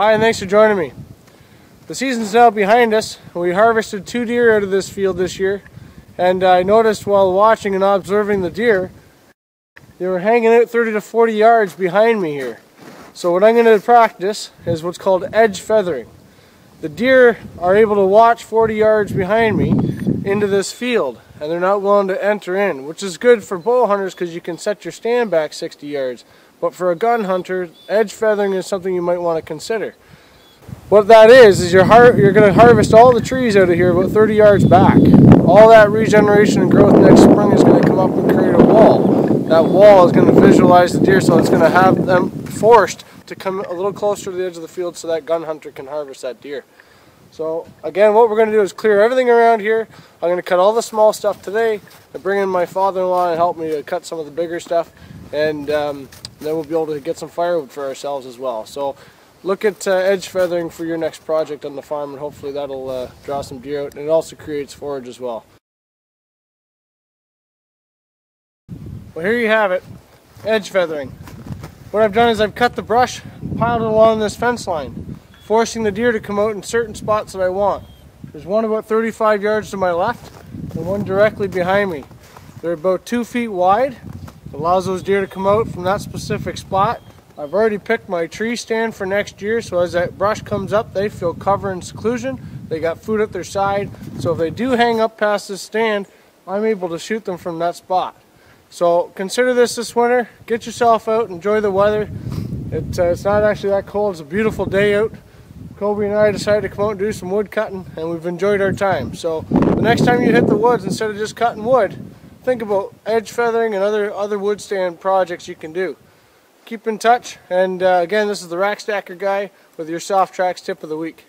Hi, and thanks for joining me. The season's now behind us. We harvested 2 deer out of this field this year, and I noticed while watching and observing the deer, they were hanging out 30 to 40 yards behind me here. So what I'm going to practice is what's called edge feathering. The deer are able to watch 40 yards behind me into this field, and they're not willing to enter in, which is good for bow hunters because you can set your stand back 60 yards. But for a gun hunter, edge feathering is something you might want to consider. What that is you're going to harvest all the trees out of here about 30 yards back. All that regeneration and growth next spring is going to come up and create a wall. That wall is going to visualize the deer, so it's going to have them forced to come a little closer to the edge of the field so that gun hunter can harvest that deer. So again, what we're going to do is clear everything around here. I'm going to cut all the small stuff today and bring in my father-in-law and help me to cut some of the bigger stuff, and then we'll be able to get some firewood for ourselves as well. So look at edge feathering for your next project on the farm, and hopefully that'll draw some deer out, and it also creates forage as well. Well, here you have it, edge feathering. What I've done is I've cut the brush, piled it along this fence line, forcing the deer to come out in certain spots that I want. There's one about 35 yards to my left and one directly behind me. They're about 2 feet wide. It allows those deer to come out from that specific spot. I've already picked my tree stand for next year, so as that brush comes up, they feel cover and seclusion. They got food at their side, so if they do hang up past this stand, I'm able to shoot them from that spot. So consider this winter. Get yourself out, enjoy the weather. It's not actually that cold. It's a beautiful day out. Kobe and I decided to come out and do some wood cutting, and we've enjoyed our time. So the next time you hit the woods, instead of just cutting wood, think about edge feathering and other wood stand projects you can do. Keep in touch, and again, this is the Rack Stacker Guy with your Soft Tracks tip of the week.